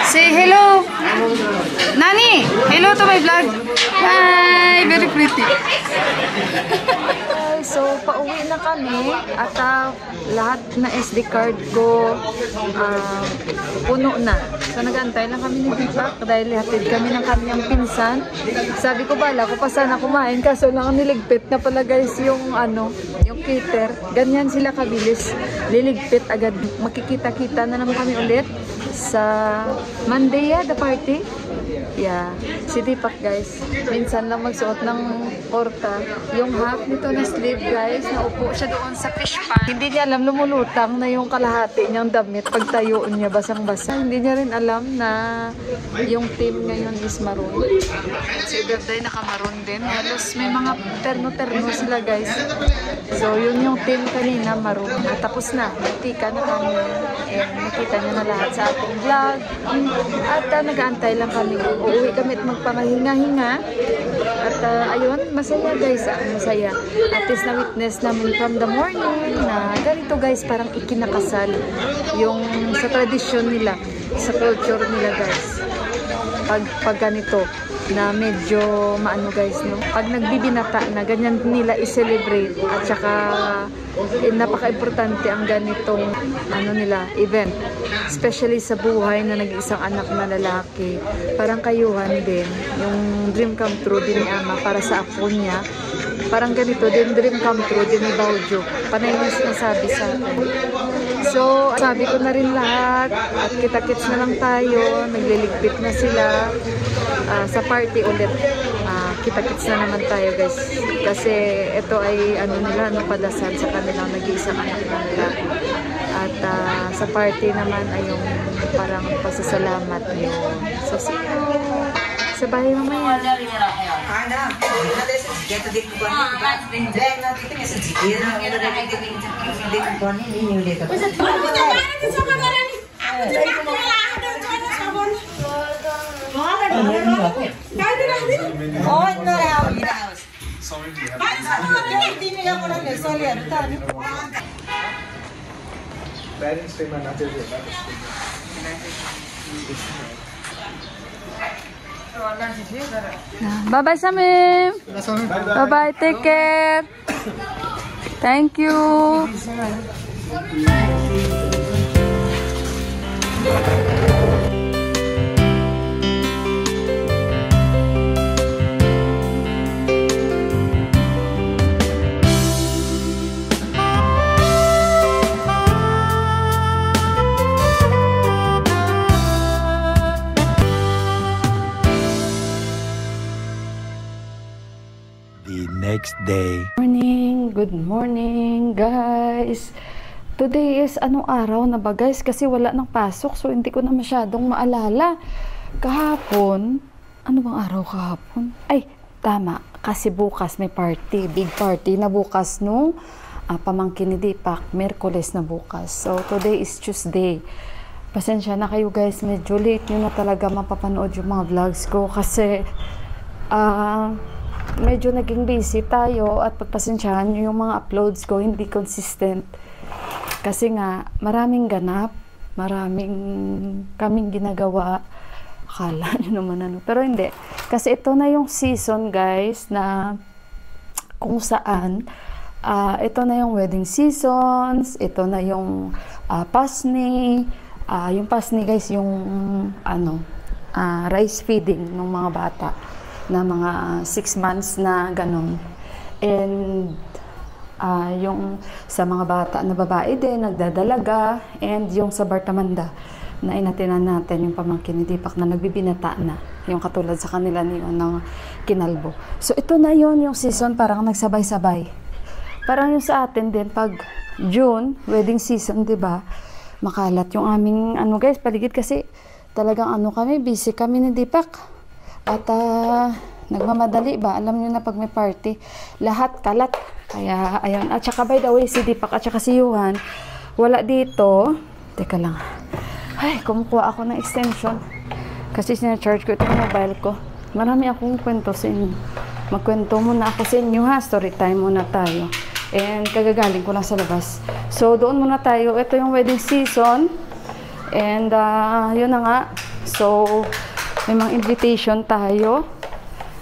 Say hello. Nani, hello to my vlog. Hi, very pretty. So, pauwi na kami at lahat na SD card ko puno na. So, nag-antay lang kami ni Deepak dahil hatid kami ng kanyang pinsan. Sabi ko bala ko pa sana kumain kaso lang niligpit na pala guys yung yung cater. Ganyan sila kabilis. Liligpit agad. Makikita-kita na naman kami ulit sa Monday the party. Yeah, si Deepak guys, minsan lang magsuot ng korta. Yung half nito na sleeve guys, naupo siya doon sa fish pan. Hindi niya alam, lumulutang na yung kalahati niyang damit. Pagtayuan niya, basang-basa. Hindi niya rin alam na yung team ngayon is maroon. Si Berday naka-maroon din. Halos may mga terno-terno sila guys. So yun yung team kanina, maroon. Tapos na, nakita na kami. And nakita niya na lahat sa ating vlog. At nag-aantay lang kami. Uuwi kami at magpamahinga-hinga. At ayun, masaya guys. Masaya. At least na-witness namin from the morning na ganito guys, parang ikinakasal. Yung sa tradisyon nila, sa culture nila guys. Pag ganito, na medyo maano guys, no? Pag nagbibinata na, ganyan nila i-celebrate. At saka napaka-importante ang ganitong nila, event. Especially sa buhay na nag-iisang anak na lalaki. Parang kayuhan din. Yung dream come true din ni Ama para sa apo niya. Parang ganito din, dream come true din ni Baujo. Panay yung sinasabi sa akin. So, sabi ko na rin lahat. At kita-kits na lang tayo. Nagliligpit na sila. Sa party ulit. Kita-kits na naman tayo guys. Kasi ito ay nila, padasal sa kanilang nag-iisang anak na nila. At sa party naman ay yung parang pasasalamat yun. So, see you sa bahay mamaya. Bye-bye, Samim. Bye-bye, take care. Thank you. Next day. Good morning guys. Today is anong araw na ba guys? Kasi wala nang pasok so hindi ko na masyadong maalala. Kahapon, ano bang araw kahapon? Ay, tama. Kasi bukas may party. Big party na bukas no? Pamangkin ni Deepak. Merkules na bukas. So today is Tuesday. Pasensya na kayo guys. Medyo late nyo na talaga mapapanood yung mga vlogs ko. Kasi medyo naging busy tayo at pagpasensyahan nyo yung mga uploads ko hindi consistent kasi nga maraming ganap, maraming kaming ginagawa. Akala nyo naman pero hindi, kasi ito na yung season guys na kung saan ito na yung wedding seasons, ito na yung pasni. Yung pasni guys, yung rice feeding ng mga bata na mga 6 months na ganun. And yung sa mga bata na babae din, nagdadalaga. And yung sa Bartamanda na inatinan natin, yung pamangkin ni Deepak na nagbibinata na. Yung katulad sa kanila niyon ng Kinalbo. So ito na yon yung season, parang nagsabay-sabay. Parang yung sa atin din, pag June, wedding season, diba? Makalat yung aming guys, paligid kasi talagang kami, busy kami ni Deepak. At nagmamadali ba? Alam niyo na pag may party, lahat kalat. Kaya ayun. At saka by the way, si Deepak at saka si Yuhan, wala dito. Teka lang. Ay, kumukuha ako ng extension. Kasi sinacharge ko itong mobile ko. Marami akong kwento sa inyo. Magkwento muna ako sa inyo ha. Story time muna tayo. And kagagaling ko lang sa labas. So doon muna tayo. Ito yung wedding season. And yun na nga. So, may mga invitation tayo.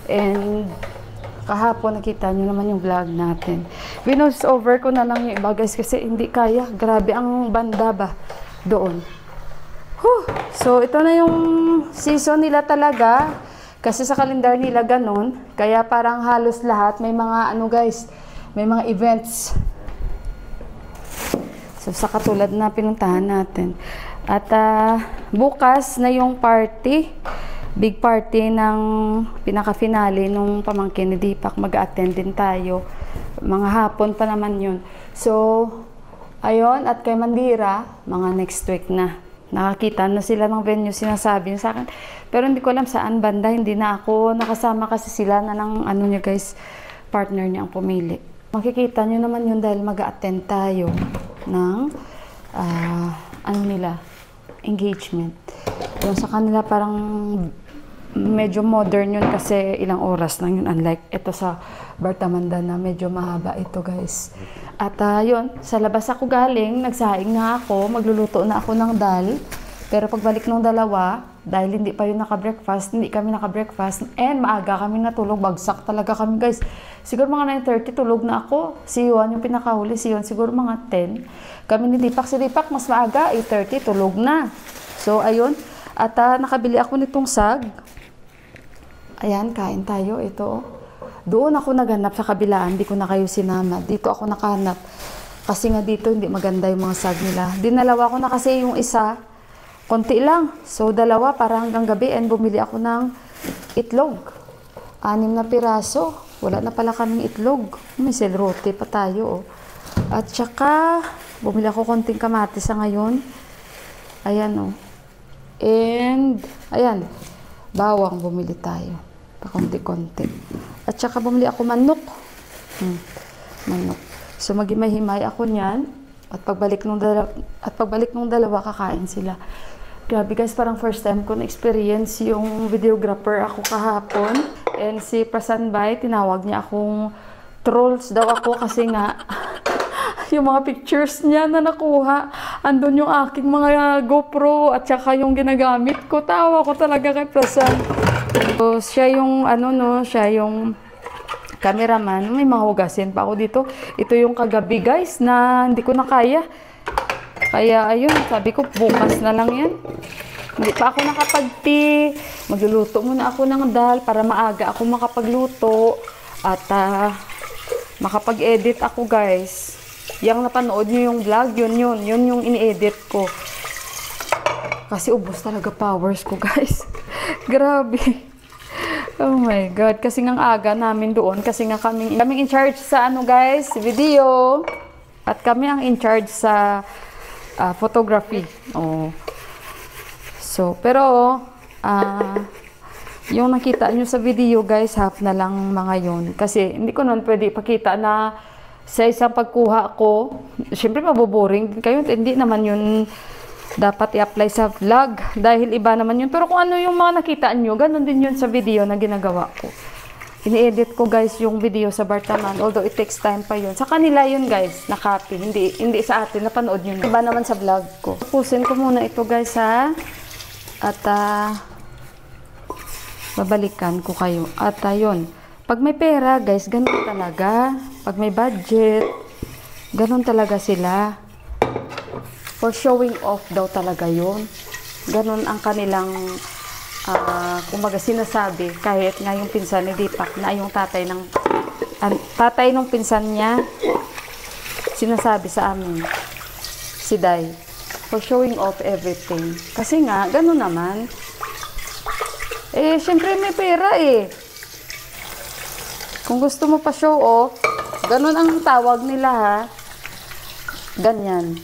And kahapon nakita nyo naman yung vlog natin. Binose over ko na lang yung iba guys kasi hindi kaya. Grabe ang banda ba doon. So, ito na yung season nila talaga. Kasi sa kalendar nila ganun. Kaya parang halos lahat may mga ano guys, may mga events. So, sa katulad na pinuntahan natin. At bukas na yung party, big party ng pinaka-finale nung pamangkin ni Deepak. Mag-attend din tayo. Mga hapon pa naman yun. So, ayun, at kay Mandira, mga next week na. Nakakita na sila ng venue, sinasabi niya sa akin. Pero hindi ko alam saan banda, hindi na ako nakasama kasi sila na ng ano niya guys, partner niya ang pumili. Makikita niyo naman yun dahil mag-attend tayo ng ano nila, engagement. Yung sa kanila parang medyo modern yun kasi ilang oras lang yun. Unlike ito sa Bartamanda na medyo mahaba ito guys. At yun, sa labas ako galing, nagsaing na ako, magluluto na ako ng dal. Pero pagbalik ng dalawa, dahil hindi pa yun naka-breakfast, hindi kami naka-breakfast, and maaga kami natulog, bagsak talaga kami guys. Siguro mga 9:30 tulog na ako. Si Yuan yung pinakahuli, si Yuan siguro mga 10. Kami ni Deepak, si Deepak mas maaga, 8:30 tulog na. So ayun, at nakabili ako nitong sag. Ayan, kain tayo, ito. Doon ako naghanap sa kabilaan, hindi ko na kayo sinama. Dito ako nakahanap. Kasi nga dito hindi maganda yung mga sag nila. Dinalawa ko na kasi yung isa, konti lang. So dalawa para hanggang gabi and bumili ako ng itlog. 6 na piraso. Wala na pala kaming itlog. May selrote pa tayo. Oh. At saka, bumili ako konting kamatis sa ngayon. Ayan oh. And, ayan. Bawang bumili tayo. Pakunti-kunti. At saka bumili ako manok. Manok. So maghimay-himay ako niyan. At pagbalik nung dalawa kakain sila. Grabe guys, parang first time ko na-experience yung videographer ako kahapon. And si Prasanbay, tinawag niya akong trolls daw ako kasi nga yung mga pictures niya na nakuha, andun yung aking mga GoPro at saka yung ginagamit ko. Tawa ko talaga kay Prasan. So, siya yung siya yung cameraman. May mga hugasin pa ako dito. Ito yung kagabi guys na hindi ko na kaya. Kaya ayun, sabi ko bukas na lang yan. Hindi pa ako nakapag-tea. Magluluto muna ako ng dal para maaga ako makapagluto. At makapag-edit ako guys. Yang napanood nyo yung vlog, yun yung ini-edit ko. Kasi ubos talaga powers ko guys. Grabe. Oh my God. Kasi nga aga namin doon. Kasi nga kaming in charge sa guys, video. At kami ang in charge sa photography. Oh. So, pero yung nakita nyo sa video guys, half na lang mga yun. Kasi hindi ko nun pwede ipakita na sa isang pagkuha ko, syempre maboboring din kayo. Hindi naman yun dapat i-apply sa vlog dahil iba naman yun. Pero kung ano yung mga nakita nyo, ganun din yun sa video na ginagawa ko. Ini-edit ko guys yung video sa Bartaman, although it takes time pa yun. Sa kanila yun guys, na-copy. Hindi sa atin, napanood yun. Iba naman sa vlog ko. Pusin ko muna ito guys ha. At babalikan ko kayo. At yun. Pag may pera guys, ganun talaga. Pag may budget, ganun talaga sila. For showing off daw talaga yun. Ganun ang kanilang kumbaga sinasabi, kahit nga yung pinsan ni Deepak na yung tatay ng pinsan niya sinasabi sa amin, si Day, for showing off everything. Kasi nga, ganun naman. Eh, syempre may pera eh. Kung gusto mo pa show off, ganun ang tawag nila ha. Ganyan.